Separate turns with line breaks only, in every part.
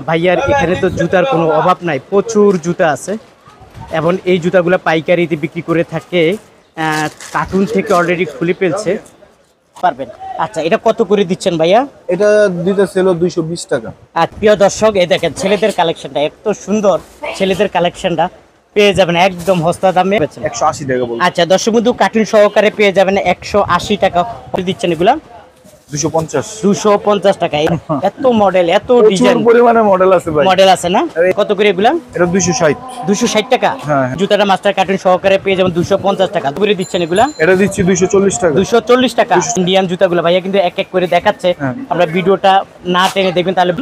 ভাইয়ার এখানে তো জুতার কোনো অভাব নাই, প্রচুর জুতা আছে এবং এই জুতাগুলো পাইকারিতে বিক্রি করে থাকে। কার্টুন থেকে অলরেডি খুলে ফেলছে পারবেন। আচ্ছা, এটা কত করে দিচ্ছেন ভাইয়া?
এটা দিতে ছিল 220 টাকা।
আর প্রিয় দর্শক, এই দেখেন ছেলেদের কালেকশনটা এত সুন্দর, ছেলেদের কালেকশনটা পেয়ে যাবেন একদম সস্তা দামে।
180 টাকা বলছি।
আচ্ছা দর্শক বন্ধু, কার্টুন সহকারে পেয়ে যাবেন 180 টাকা দিচ্ছেন এগুলা।
250
টাকা। এত মডেল, এত ডিজাইন,
পরিমাণে মডেল আছে ভাই।
মডেল আছে না? কত করে এগুলা?
এটা 260
টাকা।
হ্যাঁ।
জুতাটা মাস্টার কার্টুন সহকারে পেয়ে যাবেন 250 টাকা করে দিচ্ছেন এগুলা।
এটা দিচ্ছি 240 টাকা।
240 টাকা ইন্ডিয়ান জুতাগুলো ভাইয়া কিন্তু এক এক করে দেখাচ্ছে। আমরা ভিডিওটা না টেনে দেখবেন তাহলে।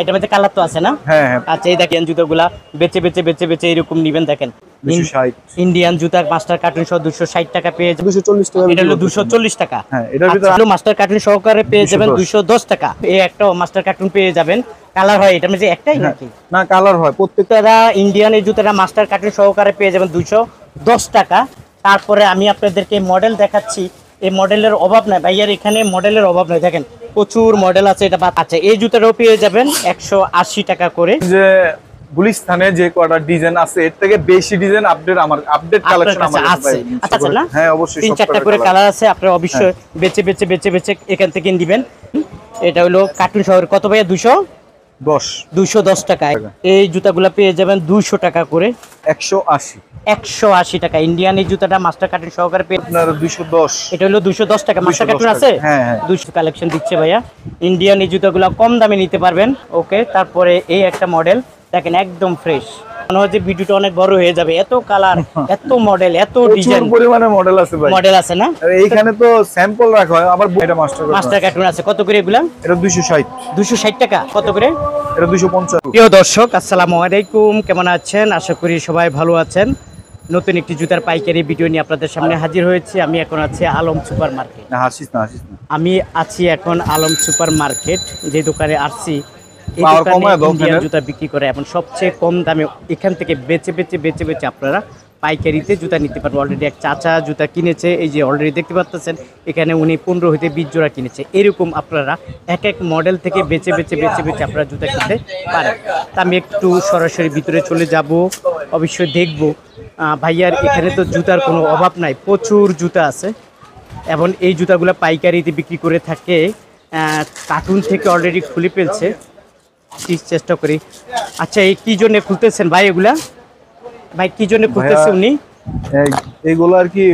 এটার মধ্যে কালার তো আছে না?
হ্যাঁ হ্যাঁ।
আচ্ছা, এই দেখেন জুতাগুলা বেচে বেচে বেচে বেচে এরকম নিবেন। দেখেন
260
ইন্ডিয়ান জুতা মাস্টার কার্টুন সহ 260 টাকা পেয়ে যাবেন।
240 টাকা।
এটা হলো 240 টাকা।
হ্যাঁ, এটার ভিতরে
মাস্টার কার্টুন সহকারে পেয়ে যাবেন 210 টাকা। এই একটা মাস্টার কার্টুন পেয়ে যাবেন। কালার হয় এটার মধ্যে একটাই নাকি?
না, কালার হয়
প্রত্যেকটা। ইন্ডিয়ান এই জুতাটা মাস্টার কার্টুন সহকারে পেয়ে যাবেন 210 টাকা। তারপরে আমি আপনাদেরকে মডেল দেখাচ্ছি। এই মডেলের অভাব নাই ভাইয়ার, এখানে মডেলের অভাব নাই। দেখেন প্রচুর মডেল আছে। এটা আচ্ছা, এই জুতাটাও পেয়ে যাবেন 180 টাকা করে।
যে গুলিস্তানে যে কয়টা ডিজাইন আছে এর থেকে বেশি ডিজাইন আপডেট কালেকশন আমার
আছে। আচ্ছা না?
হ্যাঁ অবশ্যই
3-4টা করে কালার আছে। আপনারা অবশ্যই বেচে বেচে বেচে বেচে এখান থেকে নেবেন। এটা হলো কার্টুন শহর। কত ভাইয়া? 210 টাকায় এই জুতাগুলো পেয়ে যাবেন 200 টাকা করে। 180 টাকা ইন্ডিয়ান এই জুতাটা মাস্টার কার্টুন সহকারে পেয়ে
আপনার 210।
এটা হলো 210 টাকা। মাস্টার কার্টুন আছে?
হ্যাঁ হ্যাঁ।
200 কালেকশন দিচ্ছে ভাইয়া। ইন্ডিয়ান এই জুতাগুলো কম দামে নিতে পারবেন। ওকে, তারপরে এই একটা মডেল দেখেন একদম ফ্রেশ। মনে হয় যে ভিডিওটা অনেক বড় হয়ে যাবে, এত কালার, এত মডেল, এত ডিজাইন,
পরিমাণে মডেল আছে ভাই।
মডেল আছে না?
এইখানে তো স্যাম্পল রাখা হয়। আবার এটা মাস্টার
কার্টুন আছে। কত করে এগুলা?
এটা
260 টাকা। কত করে?
এটা 250।
প্রিয় দর্শক, আসসালামু আলাইকুম, কেমন আছেন? আশা করি সবাই ভালো আছেন। নতুন একটি জুতার পাইকারি ভিডিও নিয়ে আপনাদের সামনে হাজির হয়েছি। আমি এখন আছি আলম সুপার মার্কেট। আমি আছি এখন আলম সুপার মার্কেট, যে দোকানে আসছি এই দোকানে ইন্ডিয়ান জুতা বিক্রি করে এবং সবচেয়ে কম দামে এখান থেকে বেচে বেচে বেচে বেচে আপনারা পাইকারিতে জুতা নিতে পারবেন। অলরেডি এক চাচা জুতা কিনেছে, এই যে অলরেডি দেখতে পাচ্ছেন এখানে উনি 15 হইতে 20 জোড়া কিনেছে। এরকম আপনারা এক এক মডেল থেকে বেচে বেচে বেচে বেচে আপনারা জুতা কিনতে পারেন। তা আমি একটু সরাসরি ভিতরে চলে যাব, অবশ্যই দেখব। ভাইয়ার এখানে তো জুতার কোনো অভাব নাই, প্রচুর জুতা আছে এবং এই জুতাগুলো পাইকারিতে বিক্রি করে থাকে। কার্টুন থেকে অলরেডি খুলে ফেলছে, চেষ্টা করি। আচ্ছা, এই কি জন্য খুলতেছেন ভাই? এগুলা ভাই কি জন্য খুলতেছে উনি?
এইগুলো আর কি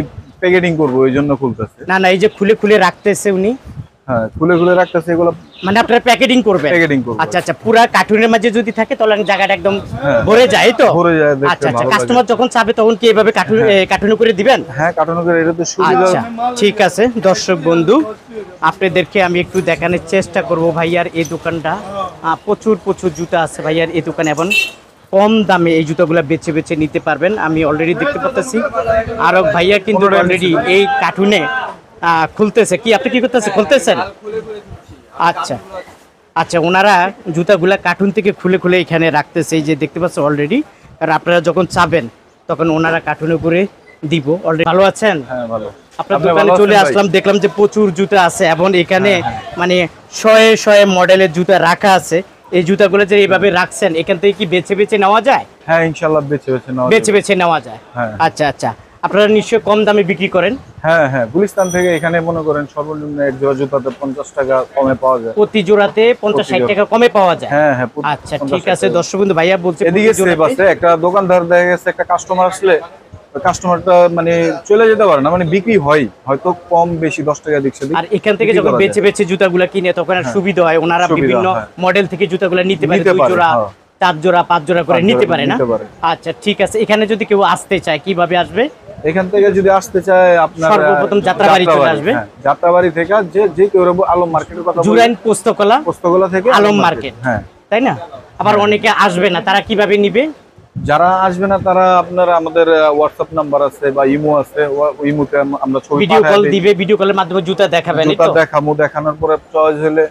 প্যাকেটিং করব, এই জন্য খুলতেছে।
না না, এই যে খুলে খুলে রাখতেছে উনি।
হ্যাঁ, খুলে খুলে রাখতেছে এগুলো,
মানে আপনারা প্যাকেটিং করবেন?
প্যাকেটিং করব।
আচ্ছা আচ্ছা, পুরো কার্টুনের মাঝে যদি থাকে তাহলে জায়গাটা একদম ভরে যায় তো?
ভরে যায়।
আচ্ছা আচ্ছা, কাস্টমার যখন চাবে তখন কি এইভাবে কার্টুনে করে দিবেন?
হ্যাঁ, কার্টুনে করে। এটা তো সুবিধা।
আচ্ছা ঠিক আছে। দর্শক বন্ধু, আপনাদেরকে আমি একটু দেখানোর চেষ্টা করব ভাইয়ার এই দোকানটা। প্রচুর প্রচুর জুতা আছে ভাইয়ার এই দোকানে এবং কম দামে এই জুতাগুলো বেছে বেছে নিতে পারবেন। আমি অলরেডি দেখতে পাচ্ছি আরো ভাইয়া কিন্তু অলরেডি এই কার্টুনে খুলতেছে। কি আপনি কি করতেছেন? খুলতেছেন? আচ্ছা আচ্ছা, ওনারা জুতাগুলা কার্টুন থেকে খুলে খুলে এখানে রাখতেছে, এই যে দেখতে পাচ্ছেন অলরেডি। আর আপনারা যখন চাবেন তখন ওনারা কার্টুনে করে দিব। অলরেডি ভালো আছেন?
হ্যাঁ ভালো।
আপনার দোকানে চলে আসলাম, দেখলাম যে প্রচুর জুতা আছে এবং এখানে মানে শয়ে শয়ে মডেলের জুতা রাখা আছে। এই জুতাগুলো যে এইভাবে রাখছেন, এখান থেকে কি বেছে বেছে নেওয়া যায়?
হ্যাঁ ইনশাআল্লাহ বেছে বেছে
নেওয়া যায়।
হ্যাঁ।
আচ্ছা আচ্ছা, আপনারা নিশ্চয়ই কম দামে বিক্রি করেন?
হ্যাঁ হ্যাঁ, গুলিস্তান থেকে এখানে মনে করেন সর্বনিম্ন এক জোড়া জুতাতে 50 টাকা কমে পাওয়া যায়।
প্রতি জোড়াতে 50-60 টাকা কমে পাওয়া যায়?
হ্যাঁ হ্যাঁ।
আচ্ছা ঠিক আছে। দর্শক বন্ধু, ভাইয়া বলছে
এদিকে সেভ আছে। একটা দোকানদার দেখা গেছে একটা কাস্টমার আসলে কাস্টমারটা মানে চলে যেতে পারে না, মানে বিক্রি হয় হয়তো কম বেশি 10 টাকা দিচ্ছে।
আর এখান থেকে যখন বেচে বেচে জুতাগুলো কিনে তখন আর সুবিধা হয়, ওনারা বিভিন্ন মডেল থেকে জুতাগুলো নিতে পারে। 2 জোড়া 4 জোড়া 5 জোড়া করে নিতে পারে না? আচ্ছা ঠিক আছে। এখানে যদি কেউ আসতে চায় কিভাবে আসবে?
এখান থেকে যদি আসতে চায় আপনারা
সর্বপ্রথম যাত্রাবাড়ি চলে আসবে।
যাত্রাবাড়ি থেকে যে কেউ আলম মার্কেটের কথা বলে,
জুরাইন পোস্তকলা থেকে আলম মার্কেট।
হ্যাঁ
তাই না? আবার অনেকে আসবে না, তারা কিভাবে নিবে?
যারা আসবে না তারা আপনারা আমাদের হোয়াটসঅ্যাপ নাম্বার আছে বা ইমো আছে, ইমোতে আমরা ছবি
ভিডিও কল দিবে, ভিডিও কলের মাধ্যমে জুতা দেখাবেন।
জুতা দেখাবো, দেখানোর পরে চয়েস হলে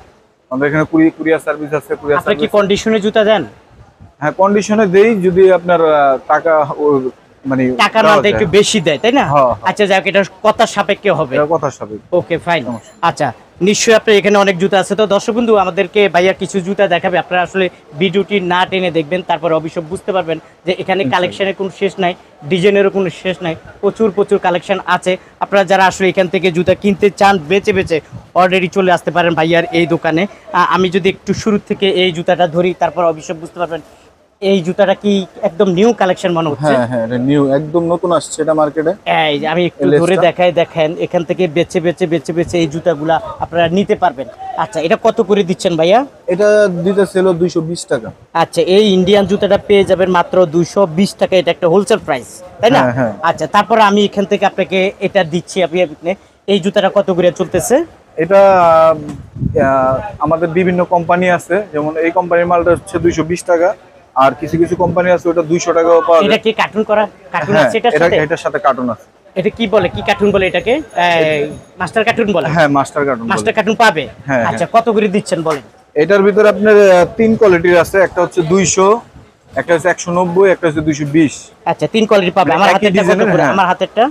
আমাদের এখানে কুরিয়ার সার্ভিস আছে।
আপনি কি কন্ডিশনে জুতা দেন?
হ্যাঁ কন্ডিশনে দেই, যদি আপনার টাকা মানে
টাকার মানটা একটু বেশি দেয়, তাই না? আচ্ছা যাক, এটা কথা সাপেক্ষে হবে।
কথা সাপেক্ষে।
Okay fine. আচ্ছা নিশ্চয়ই আপনার এখানে অনেক জুতা আছে। তো দর্শক বন্ধু আমাদেরকে ভাইয়া কিছু জুতা দেখাবে, আপনারা আসলে ভিডিওটি না টেনে দেখবেন, তারপর অবশ্য বুঝতে পারবেন যে এখানে কালেকশনের কোনো শেষ নাই, ডিজাইনেরও কোনো শেষ নাই, প্রচুর প্রচুর কালেকশন আছে। আপনারা যারা আসলে এখান থেকে জুতা কিনতে চান বেছে বেছে অলরেডি চলে আসতে পারেন ভাইয়ার এই দোকানে। আমি যদি একটু শুরু থেকে এই জুতাটা ধরি, তারপর অবশ্য বুঝতে পারবেন এই জুতাটা কি একদম নিউ কালেকশন মনে হচ্ছে।
হ্যাঁ হ্যাঁ, এটা নিউ, একদম নতুন আসছে এটা মার্কেটে।
এই যে আমি একটু ধরে দেখাই, দেখেন এখান থেকে বেছে বেছে বেছে বেছে এই জুতাগুলা আপনারা নিতে পারবেন। আচ্ছা, এটা কত করে দিচ্ছেন ভাইয়া?
এটা দিতেছিল 220 টাকা।
আচ্ছা, এই ইন্ডিয়ান জুতাটা পেয়ে যাবেন মাত্র 220 টাকা। এটা একটা হোলসেল প্রাইস, তাই না?
হ্যাঁ, হ্যাঁ।
আচ্ছা, তারপর আমি এখান থেকে আপনাকে এটা দিচ্ছি। আপনি এই জুতাটা কত করে চলতেছে?
এটা আমাদের বিভিন্ন কোম্পানি আছে, যেমন এই কোম্পানির মালটা হচ্ছে 220 টাকা, আর কিছু কিছু কোম্পানি আছে ওটা 200 টাকাও পাওয়া যায়।
এটা কি কার্টুন করা? কার্টুন
হ্যাঁ,
আছে এটার সাথে?
এটার সাথে কার্টুন আছে।
এটা কি বলে, কি কার্টুন বলে এটাকে? মাস্টার কার্টুন বলে?
হ্যাঁ, মাস্টার কার্টুন।
মাস্টার কার্টুন পাবে।
হ্যাঁ,
আচ্ছা, কত করে দিচ্ছেন বলেন?
এটার ভিতরে আপনার 3 কোয়ালিটির আছে, একটা হচ্ছে 200, একটা হচ্ছে 190, একটা হচ্ছে 220।
আচ্ছা, 3 কোয়ালিটি পাবে। আমার
একই
হাতেরটা কত
ডিজাইনের,
করে?
হ্যাঁ।
আমার হাতেরটা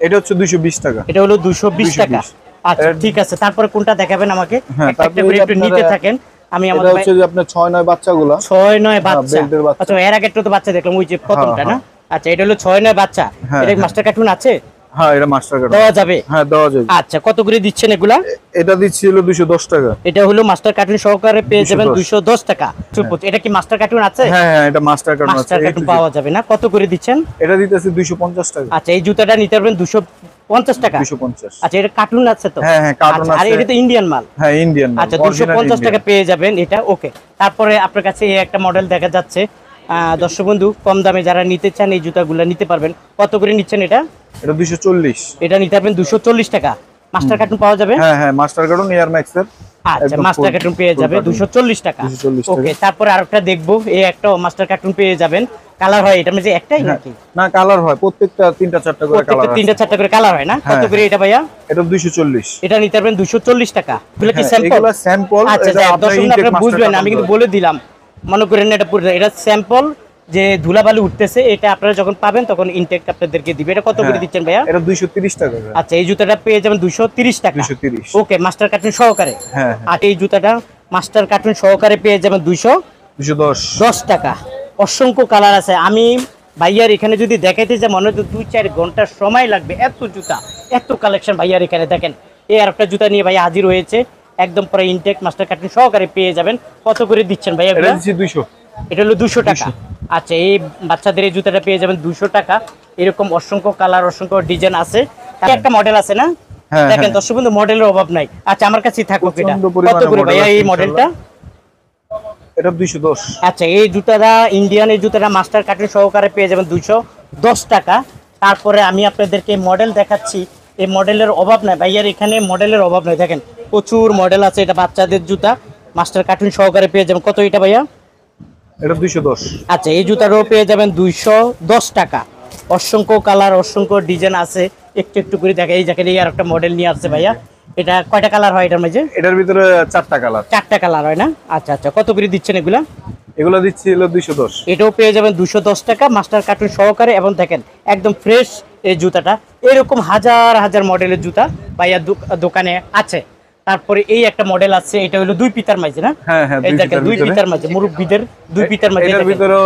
এটা হচ্ছে 220 টাকা।
এটা হলো 220 টাকা।
220
আচ্ছা, ঠিক আছে। তারপরে কোনটা দেখাবেন আমাকে?
হ্যাঁ,
একটা একটা করে একটু নিতে থাকেন। আমি
এটা
আমাদের
হচ্ছে যে আপনার 6-9 বাচ্চাগুলো।
6-9 বাচ্চা।
বেল্টের বাচ্চা।
আচ্ছা, এর আগে একটা তো বাচ্চা দেখলাম ওই যে প্রথমটা, না?
হ্যাঁ।
আচ্ছা, এটা হলো 6-9 বাচ্চা।
হ্যাঁ,
এটা
হ্যাঁ।
মাস্টার কার্টুন আছে?
হ্যাঁ, এটা মাস্টার কার্টুন
দেওয়া যাবে?
হ্যাঁ, দেওয়া যাবে।
আচ্ছা, কত করে দিচ্ছেন এগুলা?
এটা দিচ্ছিল 210 টাকা।
এটা হলো মাস্টার কার্টুন সহকারে পেয়ে যাবেন
210
210 টাকা। এটা কি মাস্টার কার্টুন আছে?
হ্যাঁ হ্যাঁ, এটা মাস্টার কার্টুন আছে।
মাস্টার কার্টুন পাওয়া যাবে না? কত করে দিচ্ছেন?
এটা দিতেছে 250 টাকা।
আচ্ছা, এই জুতাটা নিতে পারবেন 250 টাকা।
250।
আচ্ছা, এটা কার্টুন আছে তো?
হ্যাঁ হ্যাঁ, কার্টুন
আচ্ছা, আর
আছে।
এটা তো ইন্ডিয়ান মাল?
হ্যাঁ, ইন্ডিয়ান।
আচ্ছা, 250 টাকা পেয়ে যাবেন এটা। ওকে, তারপরে আপনার কাছে এই একটা মডেল দেখা যাচ্ছে। দর্শক বন্ধু, কম দামে যারা নিতে চান এই জুতাগুলো নিতে পারবেন। কত করে নিচ্ছেন এটা?
এটা 240।
এটা নিতে পারবেন 240 টাকা। মাস্টার কার্টুন পাওয়া যাবে?
হ্যাঁ হ্যাঁ, মাস্টার কার্টুন এয়ার ম্যাক্স এর।
আচ্ছা, মাস্টার কার্টুন পেয়ে যাবে 240 টাকা।
240 টাকা।
ওকে, তারপরে আরেকটা দেখবো। এই একটা মাস্টার কার্টুন পেয়ে যাবেন। কালার হয় এটা মধ্যে একটাই নাকি?
না, কালার হয় প্রত্যেকটা 3টা 4টা করে কালার আছে।
3টা 4টা করে কালার হয় না? কত
হ্যাঁ,
করে এটা ভাইয়া?
এটা 240।
এটা নিতে পারবেন 240 টাকা। এগুলো কি
হ্যাঁ,
স্যাম্পল?
এগুলা স্যাম্পল।
আচ্ছা,
এটা আপনার
দর্শক
ইনটেক
আপনারা
মাস্টার
বুঝবেন,
কার্টুন
আমি কিন্তু
বলে।
বলে দিলাম। মনে করেন না এটা পুরো, এটা স্যাম্পল, যে ধুলাবালি উঠতেছে এটা আপনারা যখন পাবেন তখন ইনটেক আপনাদেরকে দিবে। এটা কত করে
হ্যাঁ,
দিচ্ছেন ভাইয়া?
এটা 230 টাকা।
আচ্ছা, এই জুতাটা পেয়ে যাবেন 230 টাকা।
230।
ওকে, মাস্টার কার্টুন সহকারে।
হ্যাঁ,
আর এই জুতাটা মাস্টার কার্টুন সহকারে পেয়ে যাবেন
210
টাকা। অসংখ্য কালার আছে। আমি ভাইয়ার এখানে যদি দেখাইতে যাই মনে হয় 2-4 ঘন্টার সময় লাগবে। এত জুতা, এত কালেকশন ভাইয়ার এখানে। দেখেন, এই আর একটা জুতা নিয়ে ভাইয়া হাজির হয়েছে, একদম পুরো ইনটেক মাস্টার কার্টুন সহকারে পেয়ে যাবেন। কত করে দিচ্ছেন ভাইয়া?
এটা দিচ্ছি 200।
এটা হলো 200 টাকা। আচ্ছা, এই বাচ্চাদের এই জুতাটা পেয়ে যাবেন 200 টাকা। এরকম অসংখ্য কালার, অসংখ্য ডিজাইন আছে। একটা মডেল আছে না?
হ্যাঁ,
দেখেন
হ্যাঁ।
দর্শক বন্ধু, মডেলের অভাব নাই। আচ্ছা, আমার কাছেই থাকুক এটা।
প্রচন্ড
কত
পরিমাণে
করে ভাইয়া
মডেল
এই
আছে
মডেলটা?
এটা 210।
আচ্ছা, এই জুতাটা ইন্ডিয়ান, এই জুতাটা মাস্টার কার্টুন সহকারে পেয়ে যাবেন 210 টাকা। তারপরে আমি আপনাদেরকে মডেল দেখাচ্ছি। এই মডেলের অভাব নাই ভাইয়ার এখানে, মডেলের অভাব নাই। দেখেন, প্রচুর মডেল আছে। এটা বাচ্চাদের জুতা, মাস্টার কার্টুন সহকারে পেয়ে যাবেন। কত এটা ভাইয়া?
এটা 210।
আচ্ছা, এই জুতাটাও পেয়ে যাবেন 210 টাকা। অসংখ্য কালার, অসংখ্য ডিজাইন আছে। একটু একটু করে দেখা, এই জায়গায় আর একটা মডেল নিয়ে আসছে ভাইয়া। এটা কয়টা কালার হয় এটার মাঝে?
এটার ভিতরে 4টা কালার।
4টা কালার হয় না? আচ্ছা আচ্ছা, কত করে দিচ্ছেন এগুলা?
এগুলো দিচ্ছি হলো 210।
এটাও পেয়ে যাবেন 210 টাকা মাস্টার কার্টুন সহকারে। এবং দেখেন একদম ফ্রেশ এই জুতাটা। এরকম হাজার হাজার মডেলের জুতা ভাইয়া দোকানে আছে। তারপরে এই একটা মডেল আছে, এটা হলো 2 পিতার মাঝে, না?
হ্যাঁ হ্যাঁ,
এই দেখেন 2 পিতার মাঝে, মুরব্বিদের 2 পিতার মাঝে।
এটার ভিতরে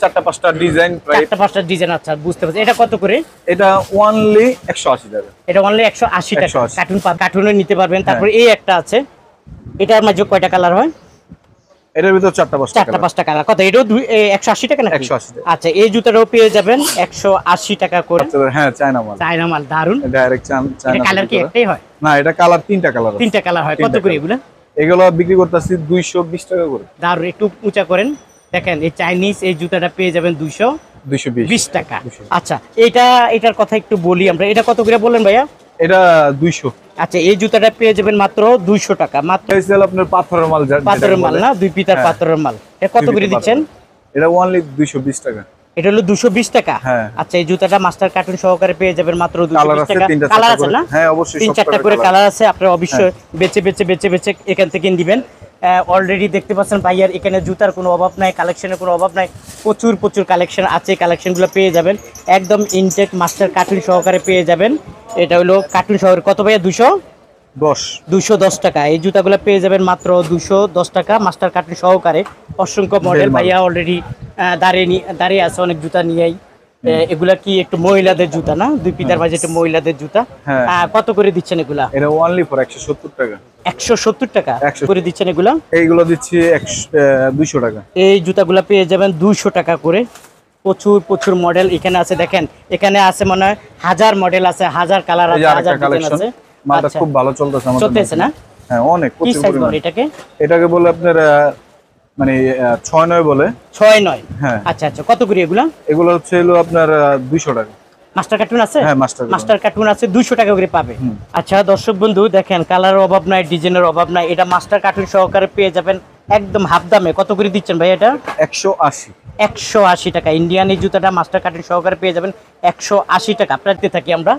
4টা 5টা ডিজাইন, প্রায়
4টা 5টা ডিজাইন। আচ্ছা, বুঝতে পারছি। এটা কত করে?
এটা অনলি 180 টাকা।
এটা অনলি 180 টাকা।
180
কার্টুন কার্টুনে নিতে পারবেন। তারপরে এই একটা আছে, এটার মাঝে কয়টা কালার হয়?
এটার ভিতরে 4টা 5টা
4টা 5টা কালার। কত এটাও 180 টাকা নাকি?
180 টাকা।
আচ্ছা, এই জুতাটাও পেয়ে যাবেন 180 টাকা করে।
হ্যাঁ, চায়না মাল।
চায়না মাল, দারুন।
Direct China.
এটা কালার কি একটাই হয়?
না, এটা কালার 3টা কালার।
3টা কালার হয়। কত করে এগুলা?
এগুলো বিক্রি করতেছি 220 টাকা করে।
দারুন, একটু উঁচা করেন। দেখেন, এই চাইনিজ এই জুতাটা পেয়ে যাবেন 220 টাকা। আচ্ছা, এটার কথা একটু বলি আমরা। এটা কত করে বললেন ভাইয়া?
এটা 200।
আচ্ছা, এই জুতাটা পেয়ে যাবেন মাত্র 200 টাকা। মাত্র
আপনার পাথরের মাল।
পাথরের মাল না? 2 পিতার পাথরের মাল। এটা কত করে দিচ্ছেন?
এটা অনলি 220 টাকা।
এটা হলো 220 টাকা।
হ্যাঁ।
আচ্ছা, এই জুতাটা মাস্টার কার্টুন সহকারে পেয়ে যাবেন মাত্র
কালার
220
আছে
টাকা।
3টা
কালার
4টা
আছে
করে।
না?
হ্যাঁ, অবশ্যই
3-4টা করে কালার আছে। আপনারা অবশ্যই বেছে বেছে বেছে বেছে এখান থেকে নেবেন। অলরেডি দেখতে পাচ্ছেন ভাইয়ার এখানে জুতার কোনো অভাব নাই, কালেকশনের কোনো অভাব নাই। প্রচুর প্রচুর কালেকশন আছে। কালেকশনগুলো পেয়ে যাবেন একদম ইনটেক মাস্টার কার্টুন সহকারে পেয়ে যাবেন। এটা হলো কার্টুন সহকারে। কত ভাইয়া?
10
210 টাকা। এই জুতাগুলো পেয়ে যাবেন মাত্র 210 টাকা মাস্টার কার্টুন সহকারে। অসংখ্য মডেল ভাইয়া অলরেডি দাঁড়িয়ে আছে অনেক জুতা নিয়েই। এগুলা কি একটু মহিলাদের জুতা না, দুই পিতার মাঝে একটু মহিলাদের জুতা। কত করে দিচ্ছেন এগুলা?
এটা অনলি ফর 170 টাকা।
170 টাকা করে দিচ্ছেন এগুলা?
এইগুলো দিচ্ছি 200 টাকা।
এই জুতাগুলা পেয়ে যাবেন 200 টাকা করে। প্রচুর প্রচুর মডেল এখানে আছে, দেখেন এখানে আছে মনে হয় 1000 মডেল আছে, 1000 কালার আছে, 1000 ডিজাইন আছে।
মালটা খুব ভালো চলতেছে আমাদের।
চলতেছে না?
হ্যাঁ অনেক।
কি সাইজ বলে এটাকে?
এটাকে বলে আপনার মানে 6-9 বলে।
6-9?
হ্যাঁ।
আচ্ছা আচ্ছা, কত করে এগুলা?
এগুলো হচ্ছে আপনার 200 টাকা।
মাস্টার কার্টুন আছে?
হ্যাঁ
মাস্টার কার্টুন আছে, 200 টাকা করে পাবে। আচ্ছা দর্শক বন্ধু দেখেন, কালারের অভাব নাই, ডিজাইনের অভাব নাই। এটা মাস্টার কার্টুন সহকারে পেয়ে যাবেন একদম হাফ দামে। কত করে দিচ্ছেন ভাই এটা?
180।
180 টাকা। ইন্ডিয়ান এই জুতাটা মাস্টার কার্টুন সহকারে পেয়ে যাবেন 180 টাকা। আপনাদের থাকি আমরা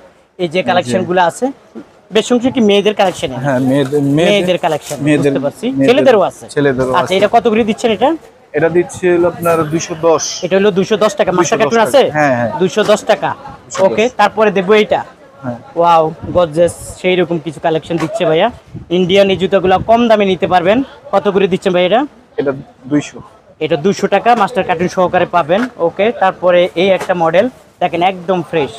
এই যে কালেকশনগুলো আছে, বেশ সংখ্যক কি মেয়েদের কালেকশন?
হ্যাঁ
মেয়েদের কালেকশন বুঝতে পারছি, ছেলেদেরও আছে। আচ্ছা এটা কত করে দিচ্ছেন এটা?
এটা দিচ্ছি হলো আপনার 210।
এটা হলো 210 টাকা। মাস্টার কার্টুন আছে?
হ্যাঁ হ্যাঁ
210 টাকা। ওকে, তারপরে দেখবো এইটা। ওয়াও গর্জিয়াস, সেই রকম কিছু কালেকশন দিচ্ছে ভাইয়া। ইন্ডিয়ান এই জুতাগুলো কম দামে নিতে পারবেন। কত করে দিচ্ছেন ভাই এটা?
এটা 200।
এটা 200 টাকা মাস্টার কার্টুন সহকারে পাবেন। ওকে, তারপরে এই একটা মডেল দেখেন একদম ফ্রেশ,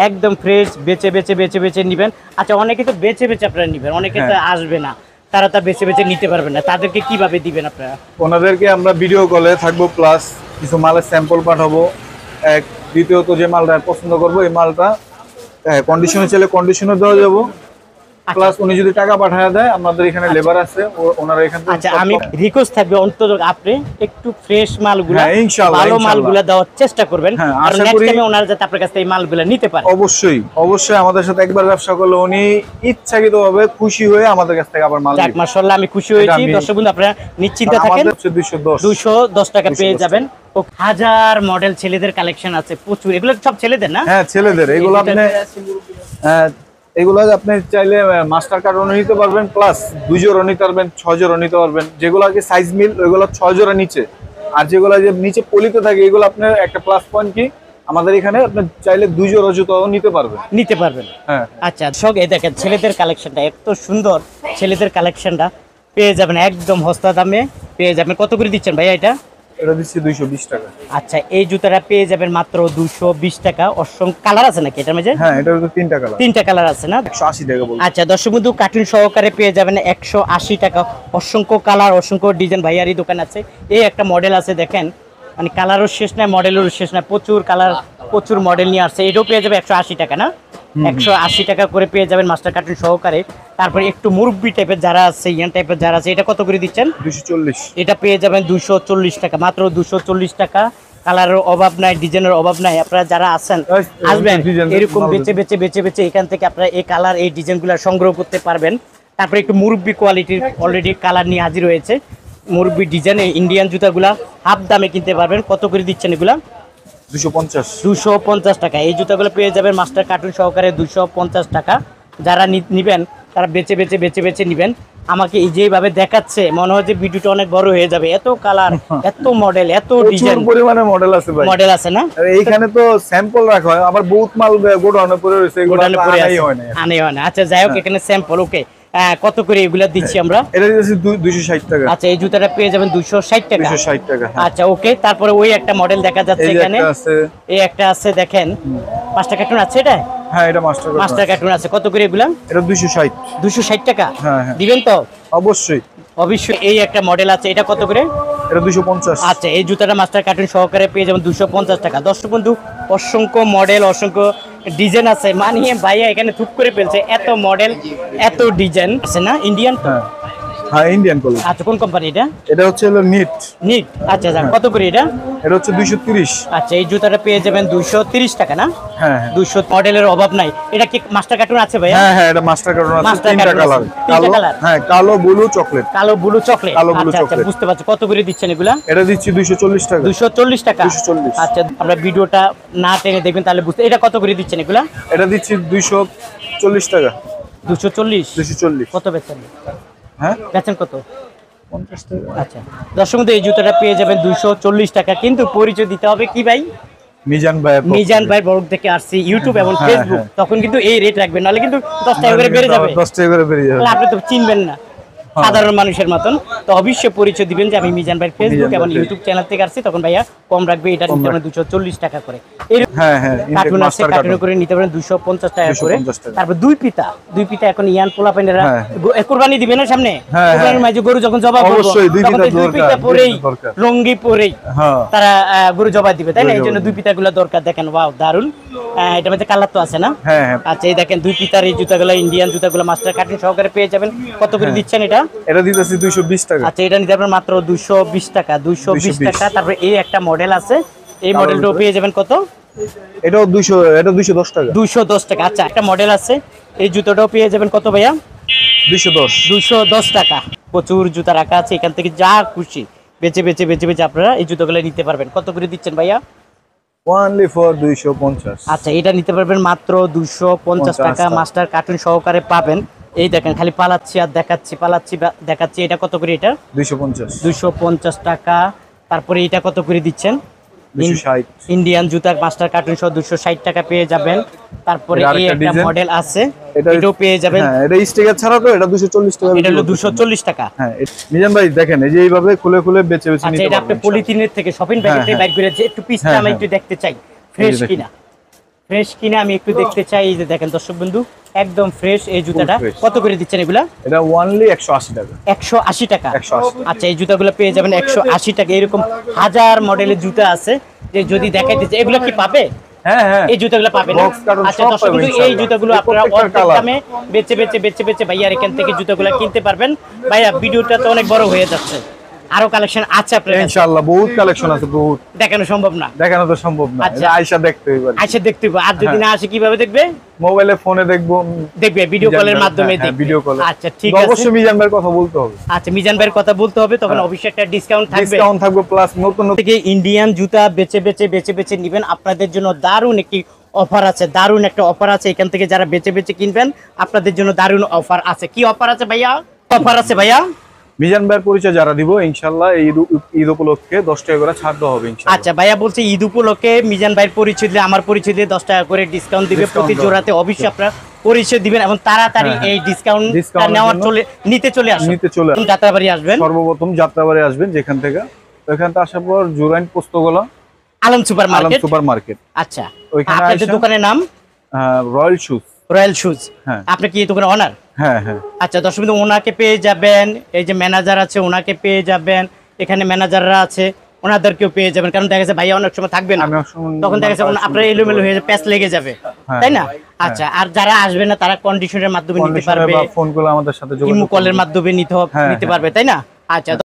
একদম ফ্রেশ। বেচে বেচে বেচে বেচে নেবেন। আচ্ছা অনেকে তো বেচে বেচে আপনারা নেবেন, অনেকে তো আসবে না, তারা তা বেছে বেছে নিতে পারবেন না, তাদেরকে কিভাবে দিবেন আপনারা?
ওনাদেরকে আমরা ভিডিও কলে থাকবো, প্লাস কিছু মালের স্যাম্পল পাঠাবো। এক দ্বিতীয়ত যে মালটা পছন্দ করবো এই মালটা কন্ডিশনে চাইলে কন্ডিশনে দেওয়া যাবো। প্লাস উনি যদি টাকা পাঠায় দেয়, আমাদের এখানে লেবার আছে, ওনারা এখান থেকে।
আচ্ছা আমি রিকোয়েস্ট থাকবে অন্তত আপনি একটু ফ্রেশ মালগুলো,
ইনশাআল্লাহ
ভালো মালগুলো দেওয়ার চেষ্টা করবেন,
হ্যাঁ,
আর নেক্সট টাইমে ওনারা যাতে আপনার কাছ থেকে এই মালগুলো নিতে পারে।
অবশ্যই অবশ্যই আমাদের সাথে একবার ব্যবসা করলে উনি ইচ্ছাকৃতভাবে খুশি হয়ে আমাদের কাছ থেকে আবার মাল
যাক মাশাআল্লাহ, আমি খুশি হয়েছি। দর্শক বন্ধু আপনারা নিশ্চিন্তে থাকেন, 210 টাকা পেয়ে যাবেন। ও 1000 মডেল ছেলেদের কালেকশন আছে প্রচুর। এগুলো সব ছেলেদের না?
হ্যাঁ ছেলেদের। এগুলো আপনি এগুলো আপনি চাইলে মাস্টার কার্টুনও নিতে পারবেন, প্লাস 2 জোড়া নিতে পারবেন, 6 জোড়া নিতে পারবেন। যেগুলো আগে সাইজ মিল ওইগুলো 6 জোড়া নিচে, আর যেগুলো যে নিচে পলিতে থাকে এগুলো আপনার একটা প্লাস পয়েন্ট কি আমাদের এখানে আপনি চাইলে 2 জোড়া জুতাও নিতে পারবেন। হ্যাঁ
আচ্ছা সব এই দেখেন ছেলেদের কালেকশনটা এত সুন্দর। ছেলেদের কালেকশনটা পেয়ে যাবেন একদম সস্তা দামে পেয়ে যাবেন। কত করে দিচ্ছেন ভাইয়া এটা?
এটা দিচ্ছি 220 টাকা।
আচ্ছা এই জুতাটা পেয়ে যাবেন মাত্র 220 টাকা। অসংখ্য কালার আছে নাকি এটার মধ্যে?
হ্যাঁ এটার মধ্যে 3টা কালার।
3টা কালার আছে না?
180 টাকা বলুন।
আচ্ছা দর্শক বন্ধু কার্টুন সহকারে পেয়ে যাবেন 180 টাকা। অসংখ্য কালার, অসংখ্য ডিজাইন ভাইয়ারই দোকান আছে। এই একটা মডেল আছে দেখেন, মানে কালারও শেষ নাই, মডেলেরও শেষ নাই, প্রচুর কালার প্রচুর মডেল নিয়ে আসছে। এটাও পেয়ে যাবে 180 টাকা না? 180 টাকা করে পেয়ে যাবেন মাস্টার কার্টুন সহকারে। তারপরে একটু মুরব্বি টাইপের যারা আছে, ইয়ান টাইপের যারা আছে, এটা কত করে দিচ্ছেন?
240।
এটা পেয়ে যাবেন 240 টাকা, মাত্র 240 টাকা। কালারের অভাব নাই, ডিজাইনের অভাব নাই। আপনারা যারা আছেন আসবেন, এরকম বেচে বেচে বেচে বেচে এখান থেকে আপনারা এই কালার এই ডিজাইনগুলো সংগ্রহ করতে পারবেন। তারপরে একটু মুরব্বি কোয়ালিটির অলরেডি কালার নিয়ে হাজির হয়েছে। মুরব্বি ডিজাইনে ইন্ডিয়ান জুতাগুলা হাফ দামে কিনতে পারবেন। কত করে দিচ্ছেন এগুলা? 250 টাকা। এই জুতাগুলো পেয়ে যাবেন মাস্টার কার্টুন সহকারে 250 টাকা। যারা নিবেন তারা বেচে বেচে বেচে বেচে নিবেন। আমাকে এই যেভাবে দেখাচ্ছে মনে হয় যে ভিডিওটা অনেক বড় হয়ে যাবে, এত কালার, এত মডেল, এত ডিজাইন,
পরিমাণে মডেল আছে ভাই।
মডেল আছে না?
এইখানে তো স্যাম্পল রাখা হয়, আবার বহুত মাল গোডাউনে পড়ে রয়েছে,
গোডাউনে পড়ে আছে, আনে হয় না। আচ্ছা যাই হোক, এখানে স্যাম্পল। ওকে, কত করে এগুলা দিচ্ছি আমরা? এটা
দিচ্ছি 260 টাকা।
আচ্ছা এই জুতাটা পেয়ে যাবেন 260 টাকা।
260 টাকা।
আচ্ছা ওকে, তারপরে ওই একটা মডেল দেখা যাচ্ছে এখানে, এই একটা আছে দেখেন, মাস্টার কার্টুন আছে এটা?
হ্যাঁ এটা মাস্টার
কার্টুন আছে। কত করে এগুলা?
এটা
260 টাকা।
হ্যাঁ
দিবেন তো?
অবশ্যই
অবশ্যই। এই একটা মডেল আছে, এটা কত করে?
এটা 250।
আচ্ছা এই জুতাটা মাস্টার কার্টুন সহকারে পেয়ে যাবেন 250 টাকা। দর্শক বন্ধু অসংখ্য মডেল, অসংখ্য ডিজাইন আছে। মানিয়ে ভাইয়া এখানে থুপ করে ফেলছে, এত মডেল এত ডিজাইন আছে না? ইন্ডিয়ান?
হ্যাঁ ইন্ডিয়ান কোয়ালিটি।
আচ্ছা কোন কোম্পানি এটা?
এটা হচ্ছে
নিট। আচ্ছা কত করে এটা?
এটা হচ্ছে 230।
আচ্ছা এই জুতাটা পেয়ে যাবেন 230 টাকা না?
হ্যাঁ
200 মডেলের অভাব নাই। এটা কি মাস্টার কার্টুন আছে ভাইয়া?
হ্যাঁ হ্যাঁ এটা মাস্টার কার্টুন আছে, 3টা কালার।
কালার?
হ্যাঁ কালো, ব্লু, চকলেট।
কালো, ব্লু, চকলেট। আচ্ছা বুঝতে পারছি। কত করে দিচ্ছেন এগুলা?
এটা দিচ্ছি 240 টাকা।
240 টাকা।
240।
আচ্ছা আমরা ভিডিওটা না টেনে দেখবেন তাহলে বুঝতে। এটা কত করে দিচ্ছেন এগুলা?
এটা দিচ্ছি 240 টাকা।
240। কত বেচেন?
হ্যাঁ
বেচেন কত?
50 টাকা।
আচ্ছা দর্শক বন্ধু এই জুতাটা পেয়ে যাবেন 240 টাকা। কিন্তু পরিচয় দিতে হবে কি ভাই? মিজান ভাই ব্লগ থেকে আসছি ইউটিউব এবং
হ্যাঁ,
ফেসবুক, তখন কিন্তু এই রেট রাখবেন, নাহলে কিন্তু 10 টাকা করে বেড়ে যাবে।
10 টাকা করে বেড়ে যাবে।
তাহলে আপনি তো চিনবেন না সাধারণ মানুষের মতন। তো অবশ্যই পরিচয় দিবেন যে আমি মিজান ভাই ফেসবুক এবং ইউটিউব চ্যানেল থেকে আসছি, তখন ভাইয়া কম রাখবে। এটা নিতে পারেন 240 টাকা করে। এর
হ্যাঁ হ্যাঁ,
কার্টুন আছে, কার্টুন করে নিতে পারেন 250 টাকা করে।
250 টাকা।
তারপর দুই পিতা এখন ইয়ান পোলা পেন্ডেরা
হ্যাঁ।
কুরবানি দিবেন না সামনে,
হ্যাঁ,
কুরবানির মাঝে গরু যখন জবাই করব
অবশ্যই দুই
তখন
পিতা
তো দুই পিতা
দরকার,
পরেই
দরকার।
রঙ্গি পরেই
হ্যাঁ
তারা গরু জবাই দিবে, তাই না?
গরু
এই জন্য
জবাই
দুই পিতাগুলো দরকার। দেখেন ওয়াও দারুন, এটার মধ্যে কালার তো আছে না?
হ্যাঁ হ্যাঁ।
আচ্ছা, এই দেখেন দুই পিতার এই জুতাগুলো, ইন্ডিয়ান জুতাগুলো মাস্টার কার্টুন সহকারে পেয়ে যাবেন। কত করে দিচ্ছেন এটা?
এটা দিতেছি 220 টাকা।
আচ্ছা, এটা নিতে পারবেন মাত্র 220 টাকা। 220 টাকা। তারপরে এই একটা মডেল আছে, এই
কালোর
মডেলটাও পেয়ে যাবেন কত?
এটাও 200, এটা 210 টাকা।
210 টাকা। আচ্ছা, একটা মডেল আছে, এই জুতোটাও পেয়ে যাবেন কত ভাইয়া?
210।
210 টাকা। প্রচুর জুতা রাখা আছে, এখান থেকে যা খুশি বেচে বেচে বেচে বেচে আপনারা এই জুতোগুলো নিতে পারবেন। কত করে দিচ্ছেন ভাইয়া?
Only for 250।
আচ্ছা, এটা নিতে পারবেন মাত্র 250 টাকা। মাস্টার কার্টুন সহকারে পাবেন। এই দেখেন, খালি পালাচ্ছি আর দেখাচ্ছি, পালাচ্ছি দেখাচ্ছি। এটা কত করে? এটা
250।
250 টাকা। তারপরে এটা কত করে দিচ্ছেন?
260।
ইন্ডিয়ান জুতার মাস্টার কার্টুন সহ 260 টাকা পেয়ে যাবেন। তারপরে
এর
এই
আরেকটা
একটা
ডিজাইন।
মডেল আছে,
এটা
এটাও পেয়ে যাবেন।
হ্যাঁ, এটা স্টিকার ছাড়া তো এটা 240 টাকা।
এটা হলো 240 টাকা।
হ্যাঁ, মিজান ভাই দেখেন, এই যে এইভাবে খুলে খুলে বেচে বেচে
আচ্ছা,
নিতে
এটা আপনি
পারবেন।
পলিথিনের থেকে শপিং প্যাকেট থেকে বাইর করে যে একটু পিসটা
হ্যাঁ,
আমি
হ্যাঁ।
একটু দেখতে চাই, ফ্রেশ
দেখেন।
কিনা। ফ্রেশ কিনা আমি একটু দেখতে চাই। এই যে দেখেন দর্শক বন্ধু, একদম ফ্রেশ এই জুতাটা।
fresh।
কত করে দিচ্ছেন এগুলা?
এটা only 180 টাকা।
180 টাকা।
180।
আচ্ছা, এই জুতাগুলো পেয়ে যাবেন 180 টাকা। এরকম হাজার মডেলের জুতা আছে, যে যদি দেখাইতে চাই এগুলো কি পাবে?
হ্যাঁ হ্যাঁ,
এই জুতাগুলো পাবেন।
Box carton
আচ্ছা
সব
দর্শক
পাবেন
বন্ধু, এই
ইনশাআল্লাহ।
জুতাগুলো
এই
আপনারা
প্রত্যেকটার
অর্ধেক
colour।
দামে বেচে বেচে বেচে বেচে ভাইয়ার এখান থেকে জুতাগুলো কিনতে পারবেন। ভাইয়া ভিডিওটা তো অনেক বড় হয়ে যাচ্ছে, আরো কালেকশন আছে আপনার কাছে,
ইনশাআল্লাহ বহুত কালেকশন আছে, বহুত।
দেখানো সম্ভব না।
দেখানো তো সম্ভব না,
আচ্ছা।
এটা আয়শা দেখতে হইবে।
আচ্ছা, দেখতে পাবো। আর যদি না আসে কিভাবে দেখবে?
মোবাইলে ফোনে দেখবো,
দেখবে ভিডিও কলের মাধ্যমে দেখবে।
ভিডিও কলে।
আচ্ছা, ঠিক আছে।
অবশ্যই মিজান ভাইয়ের কথা বলতে হবে।
আচ্ছা, মিজান ভাইয়ের কথা বলতে হবে, তখন অবশ্যই একটা ডিসকাউন্ট থাকবে।
ডিসকাউন্ট থাকবে, প্লাস নতুন নতুন
থেকে ইন্ডিয়ান জুতা বেচে বেচে বেচে বেচে নেবেন। আপনাদের জন্য দারুণ একটি অফার আছে, দারুণ একটা অফার আছে। এখান থেকে যারা বেচে বেচে কিনবেন, আপনাদের জন্য দারুণ অফার আছে। কি অফার আছে ভাইয়া? অফার আছে ভাইয়া।
মিজান ভাইয়ের পরিচয় যারা দিব, ইনশাআল্লাহ এই ঈদ উপলক্ষে 10 টাকা করে ছাড় দেওয়া হবে ইনশাআল্লাহ।
আচ্ছা, ভাইয়া বলছে ঈদ উপলক্ষে মিজান ভাইয়ের পরিচয় দিলে, আমার পরিচয় দিয়ে 10 টাকা করে ডিসকাউন্ট দিবে
Discount
প্রতি
দেওয়া।
জোড়াতে। অবশ্যই আপনারা পরিচয় দিবেন এবং তাড়াতাড়ি
হ্যাঁ,
এই ডিসকাউন্টটা
Discount-এর
নেওয়ার
জন্য
নিতে চলে আসুন।
নিতে চলে আসুন।
যাত্রাবাড়ি আসবেন,
সর্বপ্রথম যাত্রাবাড়ি আসবেন যেখান থেকে, ওইখান থেকে আসার পর Jurain Postogola
Alam super
Alam
market.
Super market.
আচ্ছা,
ওইখানে
আপনাদের
আইসা-
দোকানের নাম
রয়্যাল শুজ।
Royal shoes.
হ্যাঁ
আপনি কি এই দোকানের অনার?
হ্যাঁ হ্যাঁ।
আচ্ছা, দর্শক বন্ধু, ওনাকে পেয়ে যাবেন। এই যে ম্যানেজার আছে, ওনাকে পেয়ে যাবেন। এখানে ম্যানেজাররা আছে, ওনাদেরকেও পেয়ে যাবেন। কারণ দেখা যাচ্ছে ভাইয়া অনেক সময় থাকবে না,
আমি এক সময়
তখন দেখা যাচ্ছে আপনার এলোমেলো হয়ে যাবে, প্যাচ লেগে যাবে,
হ্যাঁ,
তাই না? আচ্ছা, আর যারা আসবে না তারা কন্ডিশনের মাধ্যমে নিতে
কন্ডিশনে
পারবে,
বা ফোন করে আমাদের সাথে যোগাযোগ
ইমো
করবেন।
কলের মাধ্যমে নিতে
হ্যাঁ,
নিতে
হ্যাঁ।
পারবে, তাই না? আচ্ছা।